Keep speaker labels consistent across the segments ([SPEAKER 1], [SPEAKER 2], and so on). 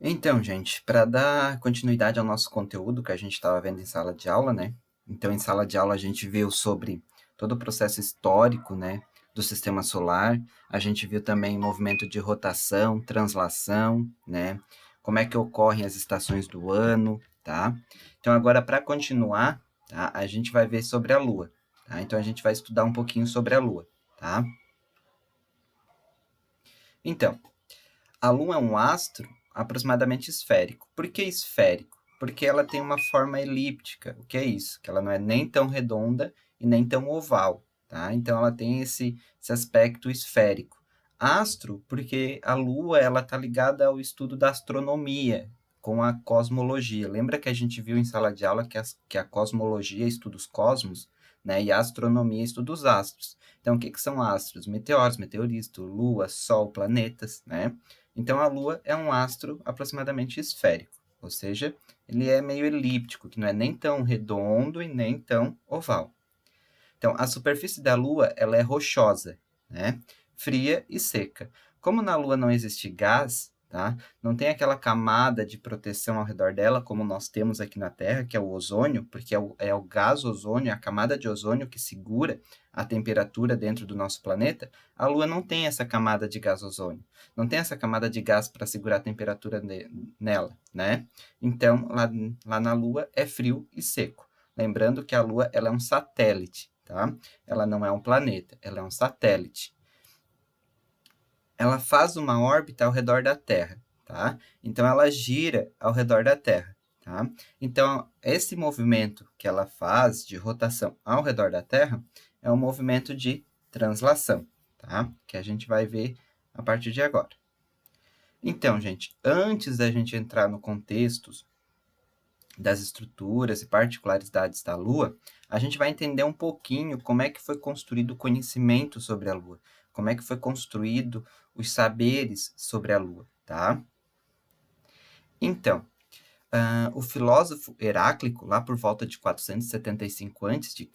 [SPEAKER 1] Então, gente, para dar continuidade ao nosso conteúdo que a gente estava vendo em sala de aula, né? Então, em sala de aula a gente viu sobre todo o processo histórico, né, do sistema solar. A gente viu também movimento de rotação, translação, né? Como é que ocorrem as estações do ano, tá? Então, agora para continuar, tá? A gente vai ver sobre a Lua, tá? Então, a gente vai estudar um pouquinho sobre a Lua, tá? Então, a Lua é um astro aproximadamente esférico. Por que esférico? Porque ela tem uma forma elíptica. O que é isso? Que ela não é nem tão redonda e nem tão oval. Tá? Então, ela tem esse aspecto esférico. Astro, porque a Lua está ligada ao estudo da astronomia, com a cosmologia. Lembra que a gente viu em sala de aula que a cosmologia estuda os cosmos, né? E a astronomia estuda os astros. Então, o que são astros? Meteoros, meteoritos, lua, sol, planetas, né? Então, a Lua é um astro aproximadamente esférico, ou seja, ele é meio elíptico, que não é nem tão redondo e nem tão oval. Então, a superfície da Lua ela é rochosa, né? Fria e seca. Como na Lua não existe gás, tá? Não tem aquela camada de proteção ao redor dela, como nós temos aqui na Terra, que é o ozônio, porque é o gás ozônio, a camada de ozônio que segura a temperatura dentro do nosso planeta. A Lua não tem essa camada de gás ozônio, não tem essa camada de gás para segurar a temperatura nela, né? Então, lá na Lua é frio e seco. Lembrando que a Lua ela é um satélite, tá? Ela não é um planeta, ela é um satélite. Ela faz uma órbita ao redor da Terra, tá? Então, ela gira ao redor da Terra, tá? Então, esse movimento que ela faz de rotação ao redor da Terra é um movimento de translação, tá? Que a gente vai ver a partir de agora. Então, gente, antes da gente entrar no contexto das estruturas e particularidades da Lua, a gente vai entender um pouquinho como é que foi construído o conhecimento sobre a Lua, como é que foi construído os saberes sobre a Lua, tá? Então, o filósofo Heráclito, lá por volta de 475 a.C.,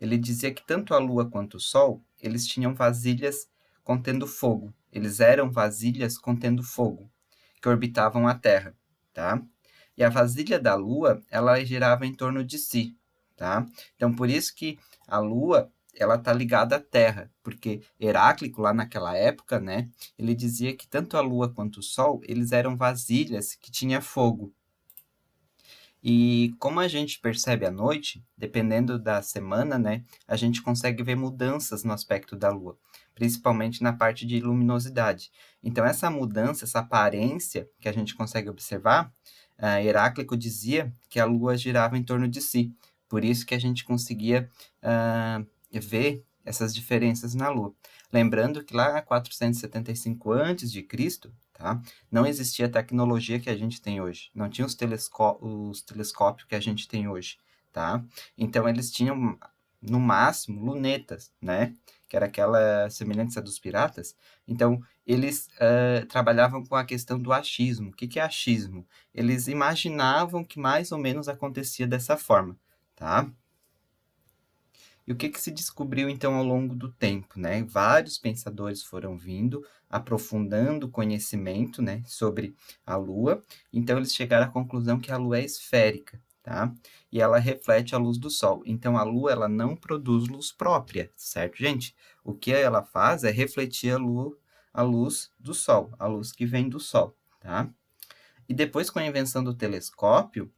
[SPEAKER 1] ele dizia que tanto a Lua quanto o Sol, eles tinham vasilhas contendo fogo. Eles eram vasilhas contendo fogo, que orbitavam a Terra, tá? E a vasilha da Lua, ela girava em torno de si, tá? Então, por isso que a Lua, ela tá ligada à Terra, porque Heráclito, lá naquela época, né, ele dizia que tanto a Lua quanto o Sol, eles eram vasilhas que tinha fogo. E como a gente percebe à noite, dependendo da semana, né, a gente consegue ver mudanças no aspecto da Lua, principalmente na parte de luminosidade. Então, essa mudança, essa aparência que a gente consegue observar, Heráclito dizia que a Lua girava em torno de si. Por isso que a gente conseguia ver essas diferenças na Lua. Lembrando que lá em 475 a.C., tá? Não existia a tecnologia que a gente tem hoje. Não tinha os telescópios que a gente tem hoje, tá? Então, eles tinham, no máximo, lunetas, né? Que era aquela semelhança dos piratas. Então, eles trabalhavam com a questão do achismo. O que é achismo? Eles imaginavam que mais ou menos acontecia dessa forma, tá? E o que se descobriu, então, ao longo do tempo, né? Vários pensadores foram vindo, aprofundando o conhecimento, né, sobre a Lua. Então, eles chegaram à conclusão que a Lua é esférica, tá? E ela reflete a luz do Sol. Então, a Lua, ela não produz luz própria, certo, gente? O que ela faz é refletir a luz do Sol, a luz que vem do Sol, tá? E depois, com a invenção do telescópio,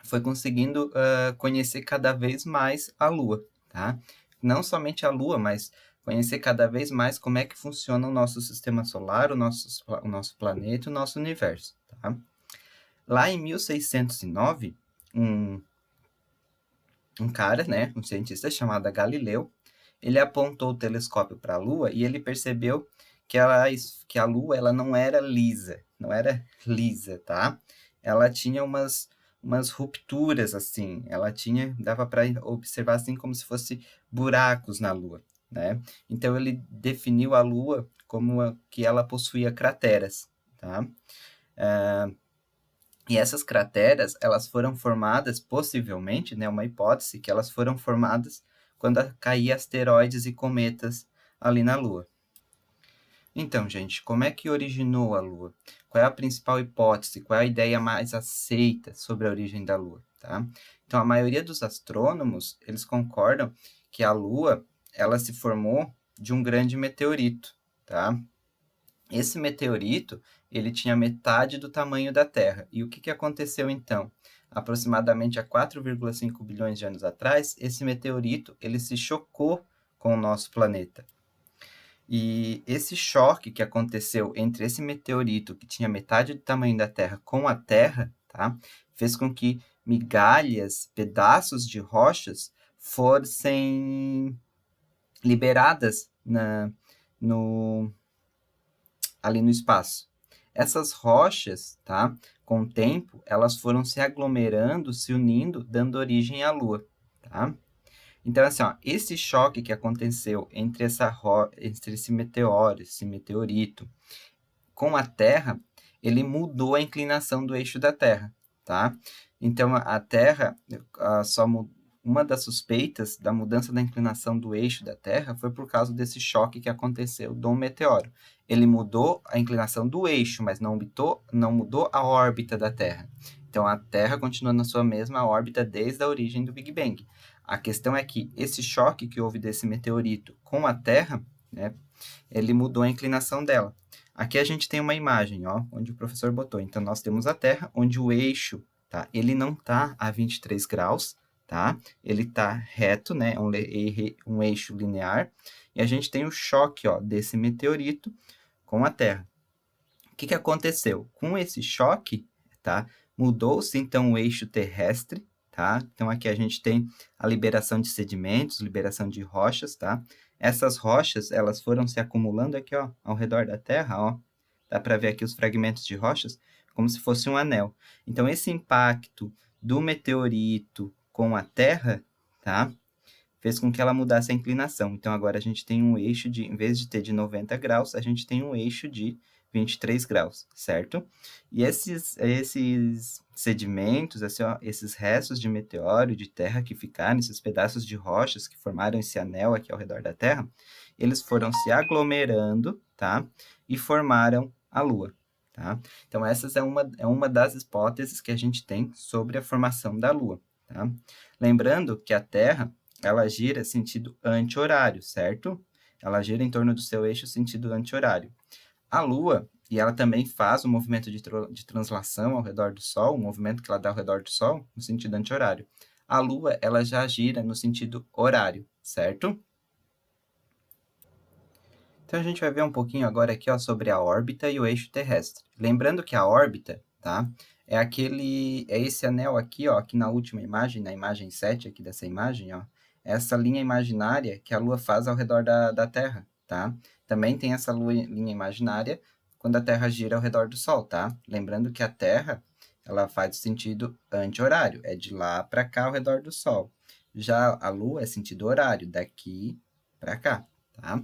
[SPEAKER 1] foi conseguindo conhecer cada vez mais a Lua, tá? Não somente a Lua, mas conhecer cada vez mais como é que funciona o nosso sistema solar, o nosso planeta, o nosso universo, tá? Lá em 1609, um, um cara, né, um cientista chamado Galileu, ele apontou o telescópio para a Lua e ele percebeu que a Lua ela não era lisa, tá? Ela tinha umas rupturas assim, dava para observar assim como se fosse buracos na Lua, né? Então ele definiu a Lua como que ela possuía crateras, tá? E essas crateras, elas foram formadas, possivelmente, né, uma hipótese, que elas foram formadas quando caíam asteroides e cometas ali na Lua. Então, gente, como é que originou a Lua? Qual é a principal hipótese? Qual é a ideia mais aceita sobre a origem da Lua? Tá? Então, a maioria dos astrônomos, eles concordam que a Lua, ela se formou de um grande meteorito, tá? Esse meteorito, ele tinha metade do tamanho da Terra. E o que, que aconteceu então? Aproximadamente há 4,5 bilhões de anos atrás, esse meteorito, ele se chocou com o nosso planeta. E esse choque que aconteceu entre esse meteorito, que tinha metade do tamanho da Terra, com a Terra, tá? Fez com que migalhas, pedaços de rochas fossem liberadas no, ali no espaço. Essas rochas, tá? Com o tempo, elas foram se aglomerando, se unindo, dando origem à Lua, tá? Então, assim, ó, esse choque que aconteceu entre entre esse meteoro, esse meteorito, com a Terra, ele mudou a inclinação do eixo da Terra, tá? Então, a Terra, uma das suspeitas da mudança da inclinação do eixo da Terra foi por causa desse choque que aconteceu do meteoro. Ele mudou a inclinação do eixo, mas não mudou a órbita da Terra. Então, a Terra continua na sua mesma órbita desde a origem do Big Bang. A questão é que esse choque que houve desse meteorito com a Terra, né, ele mudou a inclinação dela. Aqui a gente tem uma imagem, ó, onde o professor botou. Então, nós temos a Terra, onde o eixo, tá, ele não está a 23 graus, tá? Ele está reto, né, um eixo linear. E a gente tem o choque, ó, desse meteorito com a Terra. O que, que aconteceu? Com esse choque, tá, mudou-se, então, o eixo terrestre, tá? Então, aqui a gente tem a liberação de sedimentos, liberação de rochas, tá? Essas rochas, elas foram se acumulando aqui, ó, ao redor da Terra, ó. Dá para ver aqui os fragmentos de rochas, como se fosse um anel. Então, esse impacto do meteorito com a Terra, tá? Fez com que ela mudasse a inclinação. Então, agora a gente tem um eixo de, em vez de ter de 90 graus, a gente tem um eixo de 23 graus, certo? E esses sedimentos, assim, ó, esses restos de meteoro, de terra que ficaram, esses pedaços de rochas que formaram esse anel aqui ao redor da Terra, eles foram se aglomerando, tá? E formaram a Lua, tá? Então, essa é uma das hipóteses que a gente tem sobre a formação da Lua, tá? Lembrando que a Terra, ela gira sentido anti-horário, certo? Ela gira em torno do seu eixo sentido anti-horário. A Lua, e ela também faz um movimento de translação ao redor do Sol, um movimento que ela dá ao redor do Sol, no sentido anti-horário. A Lua, ela já gira no sentido horário, certo? Então, a gente vai ver um pouquinho agora aqui, ó, sobre a órbita e o eixo terrestre. Lembrando que a órbita, tá? É esse anel aqui, ó, aqui na última imagem, na imagem 7 aqui dessa imagem, ó, essa linha imaginária que a Lua faz ao redor da Terra, tá? Também tem essa linha imaginária quando a Terra gira ao redor do Sol, tá? Lembrando que a Terra, ela faz o sentido anti-horário, é de lá para cá ao redor do Sol. Já a Lua é sentido horário, daqui para cá, tá?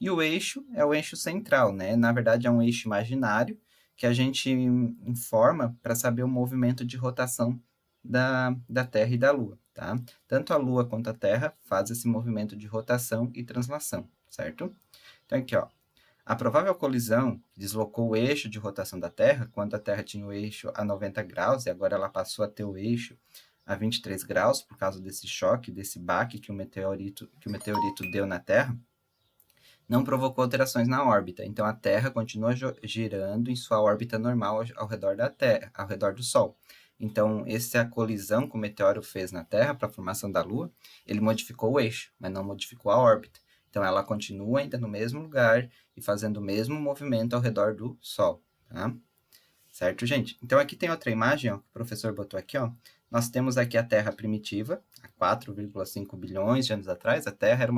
[SPEAKER 1] E o eixo é o eixo central, né? Na verdade, é um eixo imaginário que a gente informa para saber o movimento de rotação da Terra e da Lua, tá? Tanto a Lua quanto a Terra fazem esse movimento de rotação e translação, certo? Então, aqui, ó. A provável colisão deslocou o eixo de rotação da Terra, quando a Terra tinha o eixo a 90 graus, e agora ela passou a ter o eixo a 23 graus, por causa desse choque, desse baque que o meteorito deu na Terra, não provocou alterações na órbita. Então, a Terra continua girando em sua órbita normal ao redor da Terra, ao redor do Sol. Então, essa colisão que o meteoro fez na Terra para a formação da Lua, ele modificou o eixo, mas não modificou a órbita. Então, ela continua ainda no mesmo lugar e fazendo o mesmo movimento ao redor do Sol, tá? Certo, gente? Então, aqui tem outra imagem, ó, que o professor botou aqui, ó. Nós temos aqui a Terra primitiva, há 4,5 bilhões de anos atrás. A Terra era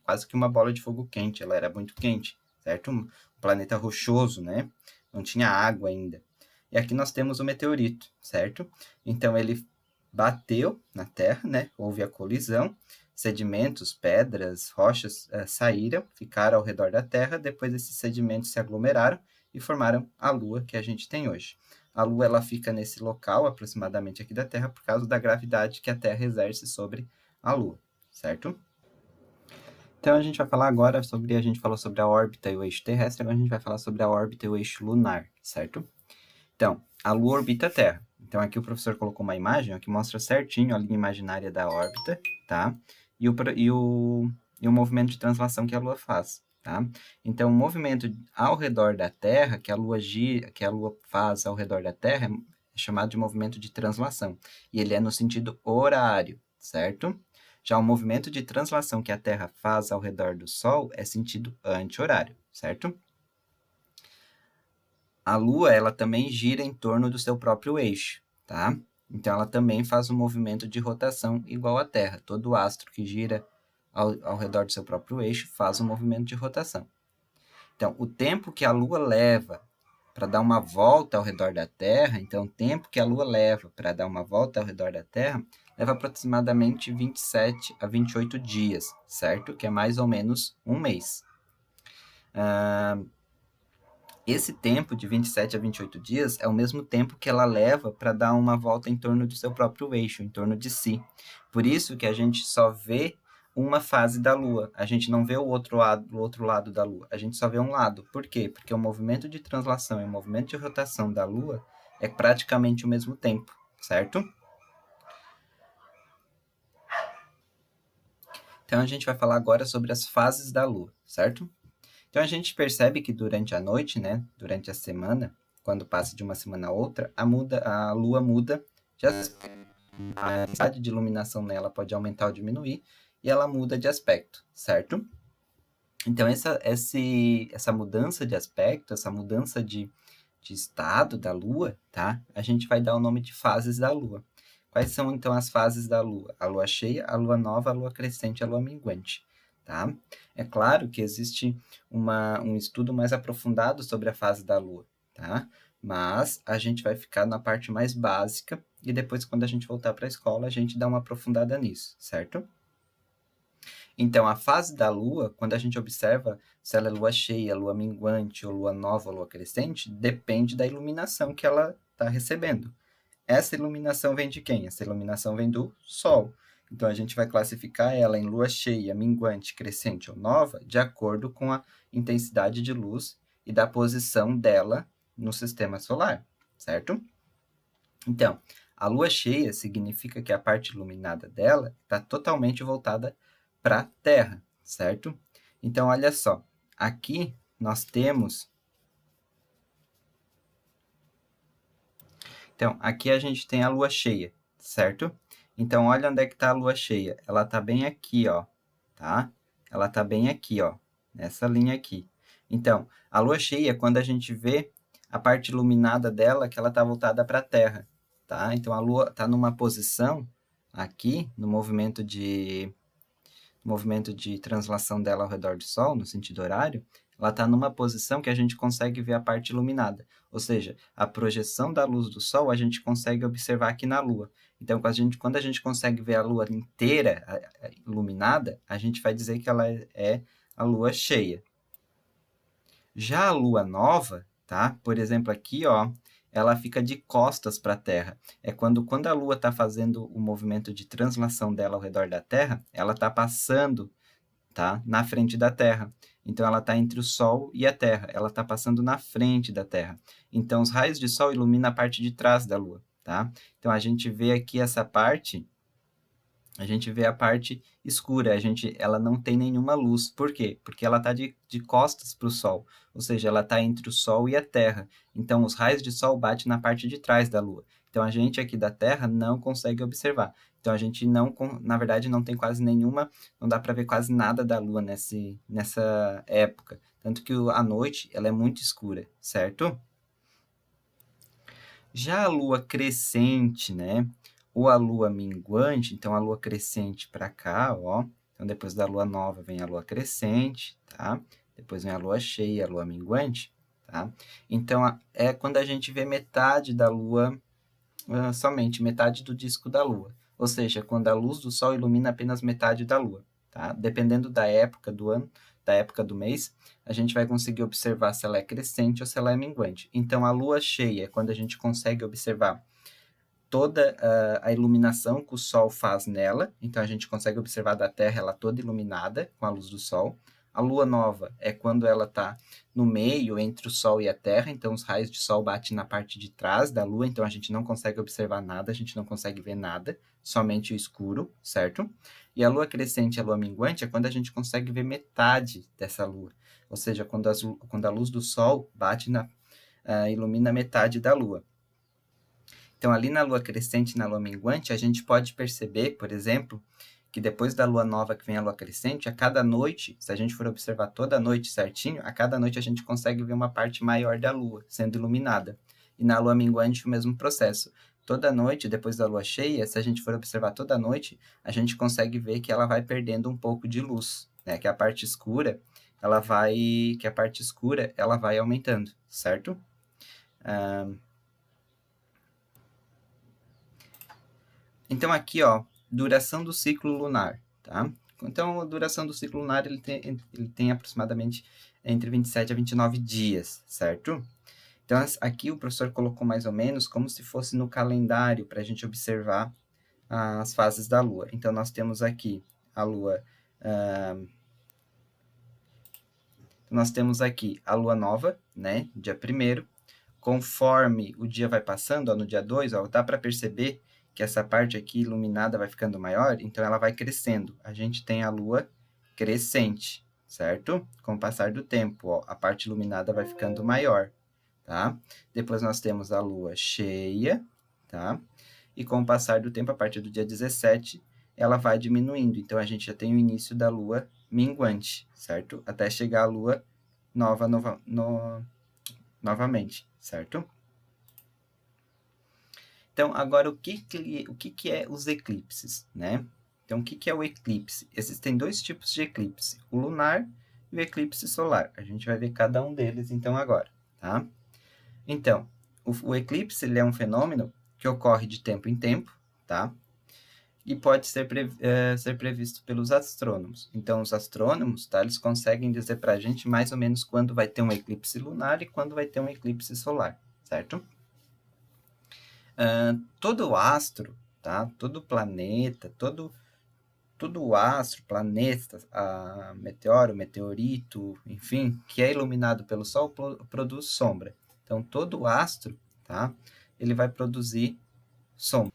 [SPEAKER 1] quase que uma bola de fogo quente, ela era muito quente, certo? Um planeta rochoso, né? Não tinha água ainda. E aqui nós temos o meteorito, certo? Então, ele bateu na Terra, né? Houve a colisão, sedimentos, pedras, rochas saíram, ficaram ao redor da Terra, depois esses sedimentos se aglomeraram e formaram a Lua que a gente tem hoje. A Lua, ela fica nesse local, aproximadamente aqui da Terra, por causa da gravidade que a Terra exerce sobre a Lua, certo? Então, a gente vai falar agora sobre, a gente falou sobre a órbita e o eixo terrestre, agora a gente vai falar sobre a órbita e o eixo lunar, certo? Então, a Lua orbita a Terra. Então, aqui o professor colocou uma imagem ó, que mostra certinho a linha imaginária da órbita, tá? E o movimento de translação que a Lua faz, tá? Então, o movimento ao redor da Terra, que a Lua gira, que a Lua faz ao redor da Terra, é chamado de movimento de translação. E ele é no sentido horário, certo? Já o movimento de translação que a Terra faz ao redor do Sol é sentido anti-horário, certo? A Lua, ela também gira em torno do seu próprio eixo, tá? Então, ela também faz um movimento de rotação igual à Terra. Todo astro que gira ao redor do seu próprio eixo faz um movimento de rotação. Então, o tempo que a Lua leva para dar uma volta ao redor da Terra, então, o tempo que a Lua leva para dar uma volta ao redor da Terra, leva aproximadamente 27 a 28 dias, certo? Que é mais ou menos um mês. Esse tempo de 27 a 28 dias é o mesmo tempo que ela leva para dar uma volta em torno do seu próprio eixo, em torno de si. Por isso que a gente só vê uma fase da Lua. A gente não vê o outro lado da Lua. A gente só vê um lado. Por quê? Porque o movimento de translação e o movimento de rotação da Lua é praticamente o mesmo tempo, certo? Então, a gente vai falar agora sobre as fases da Lua, certo? Então, a gente percebe que durante a noite, né, durante a semana, quando passa de uma semana a outra, a Lua muda de aspecto. A intensidade de iluminação nela pode aumentar ou diminuir, e ela muda de aspecto, certo? Então, essa mudança de aspecto, essa mudança de estado da Lua, tá? A gente vai dar o nome de fases da Lua. Quais são, então, as fases da Lua? A Lua cheia, a Lua nova, a Lua crescente e a Lua minguante, tá? É claro que existe um estudo mais aprofundado sobre a fase da Lua, tá? Mas a gente vai ficar na parte mais básica e depois, quando a gente voltar para a escola, a gente dá uma aprofundada nisso, certo? Então, a fase da Lua, quando a gente observa se ela é lua cheia, lua minguante, ou lua nova, ou lua crescente, depende da iluminação que ela está recebendo. Essa iluminação vem de quem? Essa iluminação vem do Sol. Então, a gente vai classificar ela em lua cheia, minguante, crescente ou nova, de acordo com a intensidade de luz e da posição dela no sistema solar, certo? Então, a lua cheia significa que a parte iluminada dela está totalmente voltada para a Terra, certo? Então, olha só, aqui nós temos... Então, aqui a gente tem a lua cheia, certo? Então, olha onde é que está a lua cheia. Ela está bem aqui, ó, tá? Ela está bem aqui, ó, nessa linha aqui. Então, a lua cheia é quando a gente vê a parte iluminada dela, que ela está voltada para a Terra, tá? Então, a lua está numa posição aqui, no movimento de translação dela ao redor do Sol, no sentido horário, ela está numa posição que a gente consegue ver a parte iluminada. Ou seja, a projeção da luz do Sol a gente consegue observar aqui na Lua. Então, quando a gente consegue ver a Lua inteira iluminada, a gente vai dizer que ela é a Lua cheia. Já a Lua nova, tá? Por exemplo, aqui, ó, ela fica de costas para a Terra. É quando a Lua está fazendo o movimento de translação dela ao redor da Terra, ela está passando, tá, na frente da Terra. Então, ela está entre o Sol e a Terra. Ela está passando na frente da Terra. Então, os raios de Sol iluminam a parte de trás da Lua, tá? Então, a gente vê aqui essa parte... A gente vê a parte escura, ela não tem nenhuma luz. Por quê? Porque ela está de costas para o Sol, ou seja, ela está entre o Sol e a Terra. Então, os raios de Sol batem na parte de trás da Lua. Então, a gente aqui da Terra não consegue observar. Então, a gente não, na verdade, não tem quase nenhuma, não dá para ver quase nada da Lua nessa época. Tanto que a noite, ela é muito escura, certo? Já a Lua crescente, né? Ou a lua minguante, então a lua crescente para cá, ó. Então, depois da lua nova vem a lua crescente, tá? Depois vem a lua cheia, a lua minguante, tá? Então, é quando a gente vê metade da lua, somente metade do disco da lua. Ou seja, quando a luz do sol ilumina apenas metade da lua, tá? Dependendo da época do ano, da época do mês, a gente vai conseguir observar se ela é crescente ou se ela é minguante. Então, a lua cheia é quando a gente consegue observar toda a iluminação que o Sol faz nela, então a gente consegue observar da Terra ela toda iluminada com a luz do Sol. A Lua nova é quando ela está no meio entre o Sol e a Terra, então os raios de Sol batem na parte de trás da Lua, então a gente não consegue observar nada, a gente não consegue ver nada, somente o escuro, certo? E a Lua crescente e a Lua minguante é quando a gente consegue ver metade dessa Lua, ou seja, quando a luz do Sol bate ilumina metade da Lua. Então, ali na lua crescente e na lua minguante, a gente pode perceber, por exemplo, que depois da lua nova que vem a lua crescente, a cada noite, se a gente for observar toda a noite certinho, a cada noite a gente consegue ver uma parte maior da lua sendo iluminada. E na lua minguante, o mesmo processo. Toda noite, depois da lua cheia, se a gente for observar toda a noite, a gente consegue ver que ela vai perdendo um pouco de luz, né? Que a parte escura, ela vai aumentando, certo? Então, aqui, ó, duração do ciclo lunar, tá? Então, a duração do ciclo lunar, ele tem aproximadamente entre 27 a 29 dias, certo? Então, aqui o professor colocou mais ou menos como se fosse no calendário, para a gente observar as fases da Lua. Então, nós temos aqui a Lua... nós temos aqui a Lua nova, né? Dia 1º. Conforme o dia vai passando, ó, no dia 2, ó, dá para perceber que essa parte aqui iluminada vai ficando maior, então ela vai crescendo. A gente tem a lua crescente, certo? Com o passar do tempo, ó, a parte iluminada vai ficando maior, tá? Depois nós temos a lua cheia, tá? E com o passar do tempo, a partir do dia 17, ela vai diminuindo. Então, a gente já tem o início da lua minguante, certo? Até chegar a lua novamente, certo? Então, agora, o que é os eclipses, né? Então, o que é o eclipse? Existem dois tipos de eclipse, o lunar e o eclipse solar. A gente vai ver cada um deles, então, agora, tá? Então, o eclipse ele é um fenômeno que ocorre de tempo em tempo, tá? E pode ser previsto pelos astrônomos. Então, os astrônomos, tá? Eles conseguem dizer para a gente mais ou menos quando vai ter um eclipse lunar e quando vai ter um eclipse solar, certo? Todo astro, tá? Todo planeta, todo astro, planeta, meteoro, meteorito, enfim, que é iluminado pelo Sol, produz sombra. Então, todo astro, tá? Ele vai produzir sombra.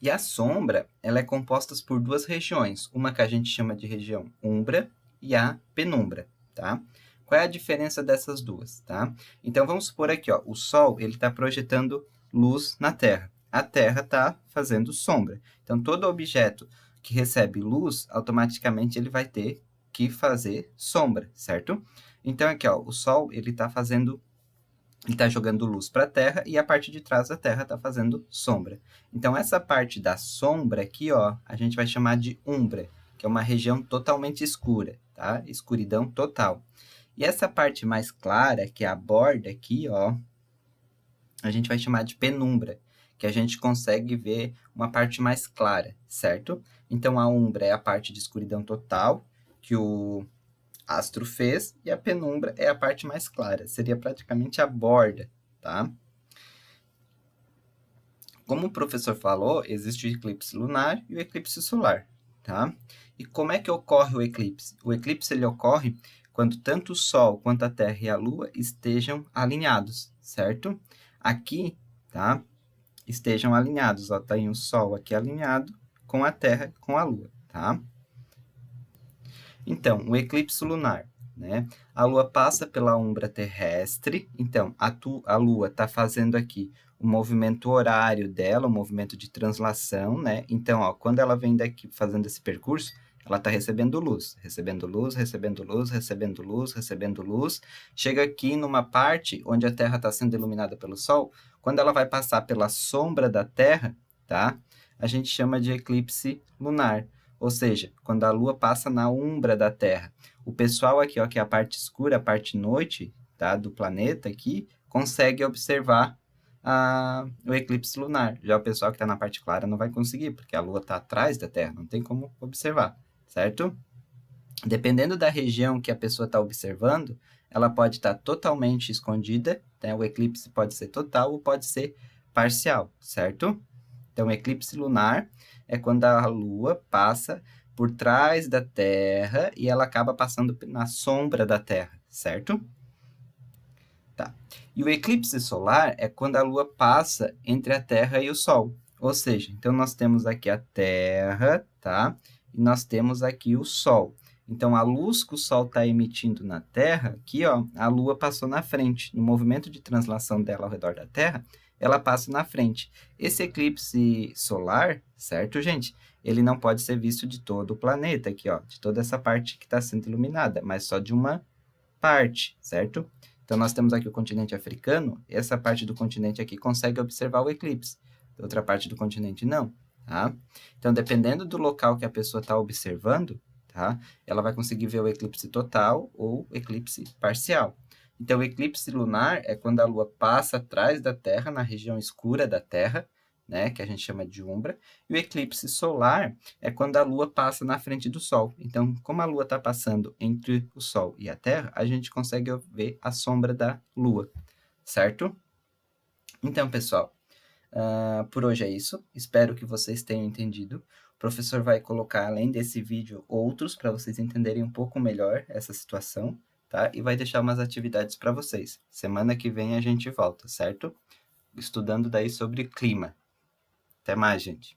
[SPEAKER 1] E a sombra, ela é composta por duas regiões, uma que a gente chama de região umbra e a penumbra, tá? Qual é a diferença dessas duas, tá? Então, vamos supor aqui, ó, o Sol, ele está projetando luz na Terra. A Terra está fazendo sombra. Então, todo objeto que recebe luz, automaticamente ele vai ter que fazer sombra, certo? Então, aqui, ó, o Sol, ele está jogando luz para a Terra e a parte de trás da Terra está fazendo sombra. Então, essa parte da sombra aqui, ó, a gente vai chamar de umbra, que é uma região totalmente escura, tá? Escuridão total. E essa parte mais clara, que é a borda aqui, ó, a gente vai chamar de penumbra, que a gente consegue ver uma parte mais clara, certo? Então, a umbra é a parte de escuridão total que o astro fez, e a penumbra é a parte mais clara, seria praticamente a borda, tá? Como o professor falou, existe o eclipse lunar e o eclipse solar, tá? E como é que ocorre o eclipse? O eclipse ele ocorre quando tanto o Sol quanto a Terra e a Lua estejam alinhados, certo? Aqui, tá? Estejam alinhados, ó, tá aí o Sol aqui alinhado com a Terra e com a Lua, tá? Então, o eclipse lunar, né? A Lua passa pela umbra terrestre, então a Lua está fazendo aqui o movimento horário dela, o movimento de translação, né? Então, ó, quando ela vem daqui fazendo esse percurso, ela está recebendo luz, recebendo luz, recebendo luz, recebendo luz, recebendo luz. Chega aqui numa parte onde a Terra está sendo iluminada pelo Sol, quando ela vai passar pela sombra da Terra, tá? A gente chama de eclipse lunar. Ou seja, quando a Lua passa na umbra da Terra. O pessoal aqui, ó, que é a parte escura, a parte noite, tá, do planeta aqui, consegue observar o eclipse lunar. Já o pessoal que está na parte clara não vai conseguir, porque a Lua está atrás da Terra, não tem como observar, certo? Dependendo da região que a pessoa está observando, ela pode estar totalmente escondida, né? O eclipse pode ser total ou pode ser parcial, certo? Então, eclipse lunar é quando a Lua passa por trás da Terra e ela acaba passando na sombra da Terra, certo? Tá. E o eclipse solar é quando a Lua passa entre a Terra e o Sol. Ou seja, então nós temos aqui a Terra, tá? E nós temos aqui o Sol. Então, a luz que o Sol está emitindo na Terra, aqui, ó, a Lua passou na frente. No movimento de translação dela ao redor da Terra, ela passa na frente. Esse eclipse solar, certo, gente? Ele não pode ser visto de todo o planeta aqui, ó, de toda essa parte que está sendo iluminada, mas só de uma parte, certo? Então, nós temos aqui o continente africano, essa parte do continente aqui consegue observar o eclipse, outra parte do continente não, tá? Então, dependendo do local que a pessoa está observando, tá? Ela vai conseguir ver o eclipse total ou eclipse parcial. Então, o eclipse lunar é quando a Lua passa atrás da Terra, na região escura da Terra, né, que a gente chama de umbra, e o eclipse solar é quando a Lua passa na frente do Sol. Então, como a Lua está passando entre o Sol e a Terra, a gente consegue ver a sombra da Lua, certo? Então, pessoal, por hoje é isso. Espero que vocês tenham entendido. O professor vai colocar, além desse vídeo, outros para vocês entenderem um pouco melhor essa situação, tá? E vai deixar umas atividades para vocês. Semana que vem a gente volta, certo? Estudando daí sobre clima. Até mais, gente.